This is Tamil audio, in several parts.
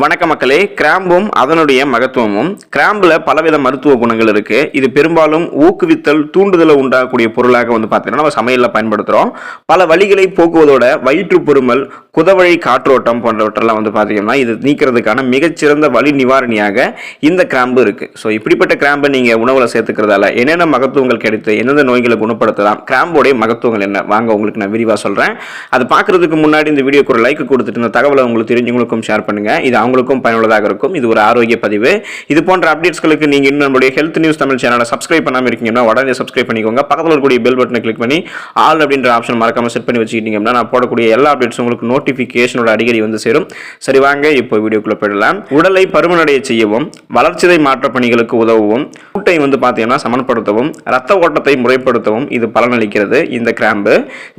வணக்க மக்களே, கிராம்பும் அதனுடைய மகத்துவமும். கிராம்புல பலவித மருத்துவ குணங்கள் இருக்கு. இது பெரும்பாலும் ஊக்குவித்தல் தூண்டுதலை உண்டாகக்கூடிய பொருளாக பார்த்தீங்கன்னா நம்ம சமையலில் பயன்படுத்துகிறோம். பல வலிகளை போக்குவதோட வயிற்று பொருமல், குதவழி காற்றோட்டம் போன்றவற்றெல்லாம் பார்த்தீங்கன்னா இது நீக்கிறதுக்கான மிகச்சிறந்த வலி நிவாரணியாக இந்த கிராம்பு இருக்கு. ஸோ இப்படிப்பட்ட கிராம்பை நீங்கள் உணவில் சேர்த்துக்கிறதால என்னென்ன மகத்துவங்கள் கிடைத்து எந்தெந்த நோய்களை குணப்படுத்தலாம், கிராம்போடைய மகத்துவங்கள் என்ன, வாங்க உங்களுக்கு நான் விரிவாக சொல்கிறேன். அது பார்க்குறதுக்கு முன்னாடி இந்த வீடியோக்கு ஒரு லைக் கொடுத்துட்டு இந்த தகவலை உங்களுக்கு தெரிஞ்சவங்களுக்கும் ஷேர் பண்ணுங்க. இது அவங்களுக்கும் பயனுள்ளதாக இருக்கும். இது ஒரு ஆரோக்கிய பதிவு. இது போன்ற அப்டேட்ஸ்களுக்கு நீங்க இன்னும் நம்மளுடைய ஹெல்த் நியூஸ் தமிழ் சேனலை சப்ஸ்கிரைப் பண்ணாம இருக்கீங்கன்னா உடனே சப்ஸ்கிரைப் பண்ணிக்கோங்க. பக்கத்தில் இருக்கக்கூடிய பெல் பட்டனை கிளிக் பண்ணி ஆல் அப்படின்ற ஆப்ஷன் மறக்காம செட் பண்ணி வச்சுக்கிட்டீங்கன்னா நான் போடக்கூடிய எல்லா அப்டேட்ஸும் உங்களுக்கு நோட்டிபிகேஷனோட அடிக்கடி சேரும். சரி, வாங்க இப்போ வீடியோக்குள்ள போயிடலாம். உடலை பருமனடைய செய்யவும், வளர்ச்சிதை மாற்ற பணிகளுக்கு உதவவும், கூட்டை பார்த்தீங்கன்னா சமன்படுத்தவும், ரத்த ஓட்டத்தை முறைப்படுத்தவும் இது பலனளிக்கிறது. இந்த கிராம்பு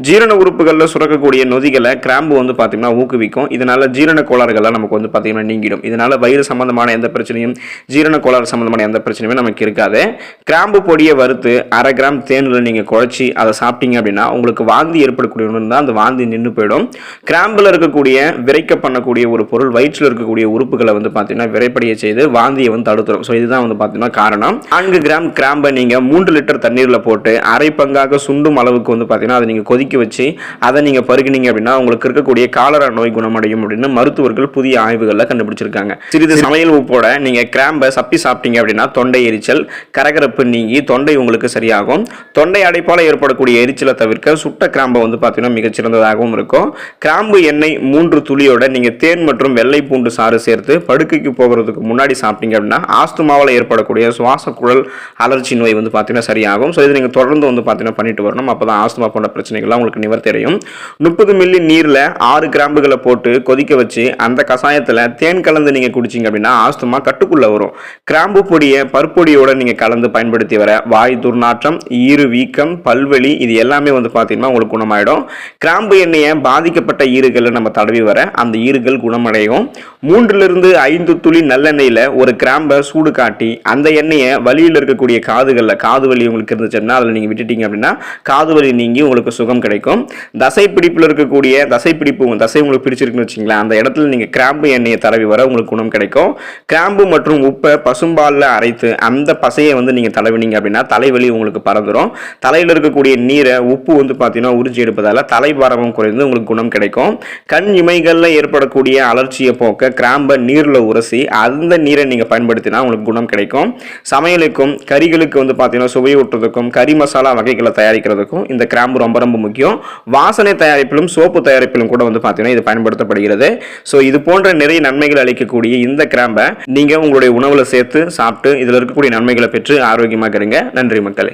ஜீரண உறுப்புகளில் சுரக்கக்கூடிய நொதிகளை கிராம்பு பார்த்தீங்கன்னா ஊக்குவிக்கும். இதனால ஜீரண கோளாறுகளை நமக்கு பார்த்தீங்கன்னா நீங்கிடும். இதனால வயிறு சம்பந்தமான எந்த பிரச்சனையும், ஜீரண கோளாறு சம்பந்தமான எந்த பிரச்சனையுமே நமக்கு இருக்காது. கிராம்பு பொடியை வறுத்து 1/2 கிராம் தேனில் நீங்க குழச்சி அதை சாப்பிட்டீங்க அப்படின்னா உங்களுக்கு வாந்தி ஏற்படக்கூடிய ஒன்று தான் அந்த வாந்தி நின்று போயிடும். கிராம்புல இருக்கக்கூடிய விரைக்க பண்ணக்கூடிய ஒரு பொருள் வயிற்றில் இருக்கக்கூடிய உறுப்புகளை பார்த்தீங்கன்னா விரைப்படைய செய்து வாந்தியை தடுத்துரும். ஸோ இதுதான் பார்த்தீங்கன்னா காரணம். 4 கிராம் கிராம்பை நீங்க 3 லிட்டர் தண்ணீரில் போட்டு அரை பங்காக சுண்டும் அளவுக்கு பார்த்தீங்கன்னா அதை நீங்க கொதிக்க வச்சு அதை நீங்க பருகினீங்க அப்படின்னா உங்களுக்கு இருக்கக்கூடிய காலரா நோய் குணமடையும் அப்படின்னு மருத்துவர்கள் புதிய ஆய்வுகள் கண்டுபிடிச்சிருக்காங்க. சிறிது சமையல் உப்போட நீங்க கிராம்பை சப்பி சாப்பிட்டீங்க அப்படின்னா தொண்டை எரிச்சல், கரகரப்பு நீங்கி தொண்டை உங்களுக்கு சரியாகும். தொண்டை அடைப்பால ஏற்படக்கூடிய எரிச்சலை தவிர்க்க சுட்ட கிராம்பை பார்த்தீங்கன்னா மிகச்சிறந்ததாகவும் இருக்கும். கிராம்பு எண்ணெய் 3 துளியோட நீங்க தேன் மற்றும் வெள்ளை பூண்டு சாறு சேர்த்து படுக்கைக்கு போகிறதுக்கு முன்னாடி சாப்பிட்டீங்க அப்படின்னா ஆஸ்துமாவில் ஏற்படக்கூடிய சுவாச குழல் அலர்ச்சி நோய் பார்த்தீங்கன்னா சரியாகும். ஸோ இது நீங்க தொடர்ந்து பார்த்தீங்கன்னா பண்ணிட்டு வரணும். அப்பதான் ஆஸ்துமா போன்ற பிரச்சனைகள்லாம் உங்களுக்கு நிவர்த்தி அடையும். 30 மில்லி நீர்ல 6 கிராம்புகளை போட்டு கொதிக்க வச்சு அந்த கசாயத்துல தேன் கலந்து நீங்க குடிச்சீங்க அப்படின்னா ஆஸ்துமா கட்டுக்குள்ள வரும். கிராம்பு பொடியை பற்பொடியோட நீங்க கலந்து பயன்படுத்தி வர வாய் துர்நாற்றம், ஈறு வீக்கம், பல்வலி இது எல்லாமே பார்த்தீங்கன்னா உங்களுக்கு குணமாயிடும். கிராம்பு எண்ணெயை பாதிக்கப்பட்ட ஈறுகளை நம்ம தடவி வர அந்த ஈறுகள் குணமடையும். 3 to 5 துளி நல்லெண்ணெயில ஒரு கிராம்பை சூடு காட்டி அந்த எண்ணெயை வலியில் இருக்கக்கூடிய காதுகளில், காது வலி உங்களுக்கு இருந்துச்சுன்னா அதில் நீங்க விட்டுட்டீங்க அப்படின்னா காது வலி நீங்கி உங்களுக்கு சுகம் கிடைக்கும். தசை பிடிப்புல இருக்கக்கூடிய தசை உங்களுக்கு பிடிச்சிருக்குன்னு வச்சுங்களேன், அந்த இடத்துல நீங்க கிராம்பு எண்ணெயை தடவி வர உங்களுக்கு குணம் கிடைக்கும். கிராம்பு மற்றும் உப்பை பசும்பாலில் அரைத்து அந்த பசையை நீங்க தடவினீங்க அப்படின்னா தலைவலி உங்களுக்கு பறந்துடும். தலையில் இருக்கக்கூடிய நீரை உப்பு பார்த்தீங்கன்னா உறிஞ்சி எடுப்பதால தலைபாரமும் குறைந்து உங்களுக்கு குணம் கிடைக்கும். கண் இமைகள்ல ஏற்படக்கூடிய அலர்ச்சியை போக்க கிராம்பை நீர்ல உரசி அந்த நீரை நீங்க பயன்படுத்தினா உங்களுக்கு குணம் கிடைக்கும். சமையலுக்கும் கறிகளுக்கு பார்த்தீங்கன்னா சுவையூட்டுறதுக்கும் கறி மசாலா வகைகளை தயாரிக்கிறதுக்கும் இந்த கிராம்பு ரொம்ப ரொம்ப முக்கியம். வாசனை தயாரிப்பிலும் சோப்பு தயாரிப்பிலும் கூட பார்த்தீங்கன்னா இது பயன்படுத்தப்படுகிறது. ஸோ இது போன்ற நிறைய நன்மைகள் அளிக்கக்கூடிய இந்த கிராம்பை நீங்க உங்களுடைய உணவுல சேர்த்து சாப்பிட்டு இதுல இருக்கக்கூடிய நன்மைகளை பெற்று ஆரோக்கியமாக இருங்க. நன்றி மக்களே.